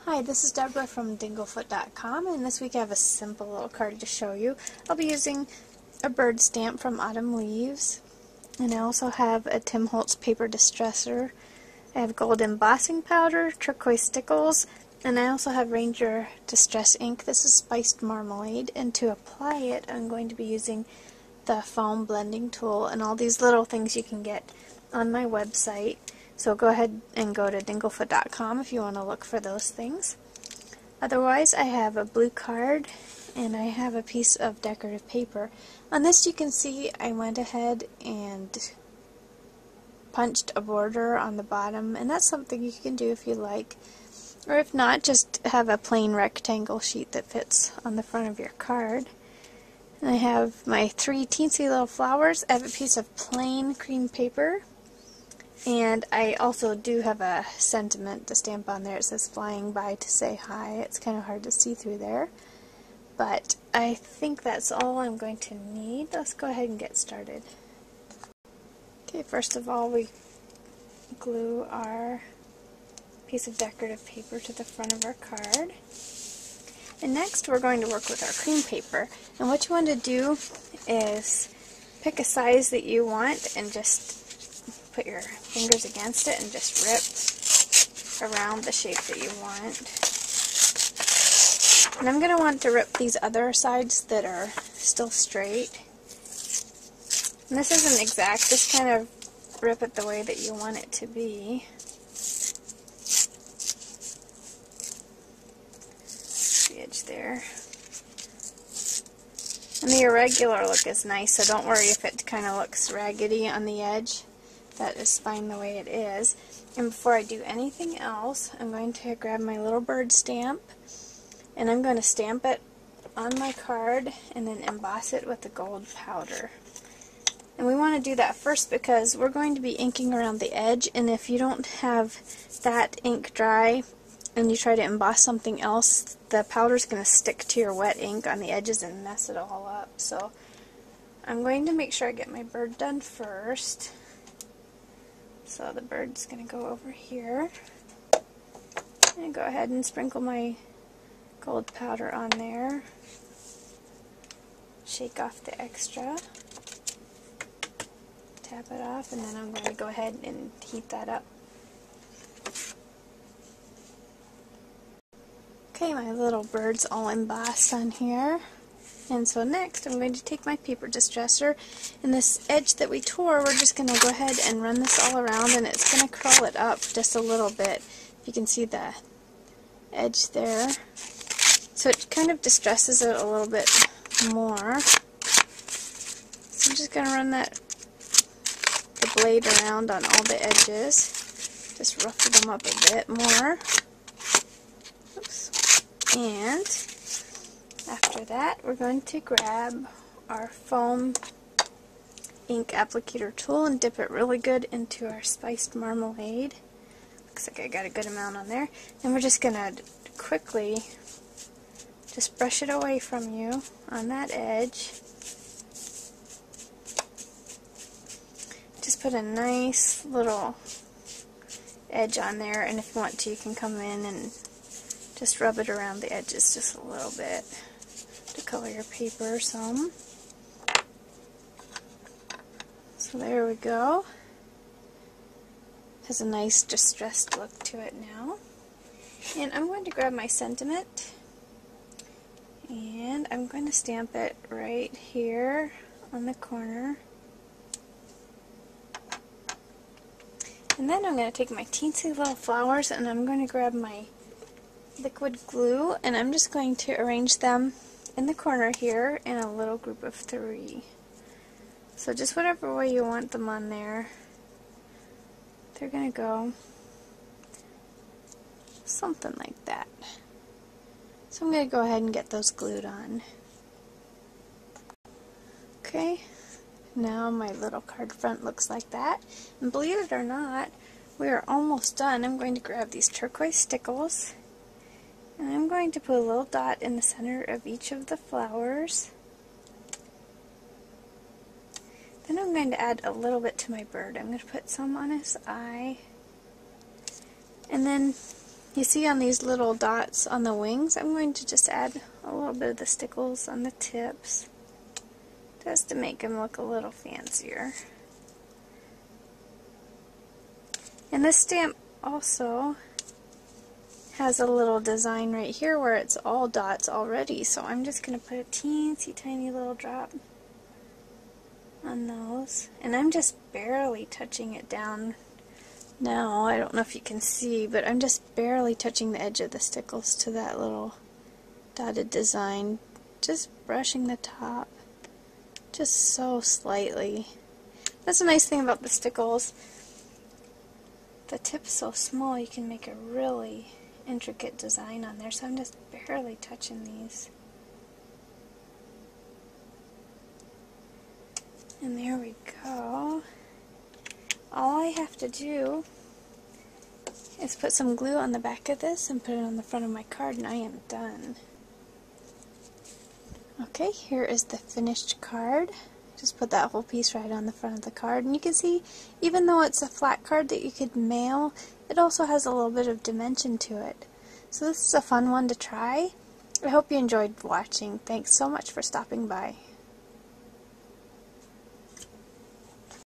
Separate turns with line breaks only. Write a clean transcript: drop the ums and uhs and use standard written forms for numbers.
Hi, this is Deborah from Dinglefoot.com, and this week I have a simple little card to show you. I'll be using a bird stamp from Autumn Leaves, and I also have a Tim Holtz paper distresser. I have gold embossing powder, turquoise stickles, and I also have Ranger Distress ink. This is spiced marmalade, and to apply it I'm going to be using the foam blending tool, and all these little things you can get on my website. So go ahead and go to Dinglefoot.com if you want to look for those things. Otherwise, I have a blue card and I have a piece of decorative paper. On this you can see I went ahead and punched a border on the bottom, and that's something you can do if you like. Or if not, just have a plain rectangle sheet that fits on the front of your card. And I have my three teensy little flowers. I have a piece of plain cream paper. And I also do have a sentiment to stamp on there. It says flying by to say hi. It's kind of hard to see through there. But I think that's all I'm going to need. Let's go ahead and get started. Okay, first of all we glue our piece of decorative paper to the front of our card. And next we're going to work with our cream paper. And what you want to do is pick a size that you want and just put your fingers against it and just rip around the shape that you want. And I'm going to want to rip these other sides that are still straight. And this isn't exact, just kind of rip it the way that you want it to be. The edge there. And the irregular look is nice, so don't worry if it kind of looks raggedy on the edge. That is fine the way it is. And before I do anything else, I'm going to grab my little bird stamp and I'm going to stamp it on my card and then emboss it with the gold powder. And we want to do that first because we're going to be inking around the edge, and if you don't have that ink dry and you try to emboss something else, the powder's going to stick to your wet ink on the edges and mess it all up. So I'm going to make sure I get my bird done first. So the bird's going to go over here, and go ahead and sprinkle my gold powder on there. Shake off the extra, tap it off, and then I'm going to go ahead and heat that up. Okay, my little bird's all embossed on here. And so next I'm going to take my paper distresser, and this edge that we tore, we're just going to go ahead and run this all around, and it's going to curl it up just a little bit. You can see the edge there. So it kind of distresses it a little bit more. So I'm just going to run the blade around on all the edges. Just ruffle them up a bit more. Oops. And after that, we're going to grab our foam ink applicator tool and dip it really good into our spiced marmalade. Looks like I got a good amount on there. And we're just going to quickly just brush it away from you on that edge. Just put a nice little edge on there, and if you want to, you can come in and just rub it around the edges just a little bit to color your paper some. So there we go. Has a nice distressed look to it now. And I'm going to grab my sentiment and I'm going to stamp it right here on the corner. And then I'm going to take my teensy little flowers and I'm going to grab my liquid glue, and I'm just going to arrange them in the corner here in a little group of 3. So just whatever way you want them on there, they're going to go something like that. So I'm going to go ahead and get those glued on. Okay, now my little card front looks like that. And believe it or not, we are almost done. I'm going to grab these turquoise stickles, and I'm going to put a little dot in the center of each of the flowers. Then I'm going to add a little bit to my bird. I'm going to put some on his eye. And then You see on these little dots on the wings, I'm going to just add a little bit of the stickles on the tips, just to make them look a little fancier. And this stamp also has a little design right here where it's all dots already, so I'm just going to put a teensy tiny little drop on those, and I'm just barely touching it down now. I don't know if you can see, but I'm just barely touching the edge of the stickles to that little dotted design, just brushing the top just so slightly. That's a nice thing about the stickles. The tip's so small you can make a really intricate design on there, so I'm just barely touching these. And there we go. All I have to do is put some glue on the back of this and put it on the front of my card, and I am done. Okay, here is the finished card. Just put that whole piece right on the front of the card, and you can see, even though it's a flat card that you could mail, it also has a little bit of dimension to it. So this is a fun one to try. I hope you enjoyed watching. Thanks so much for stopping by.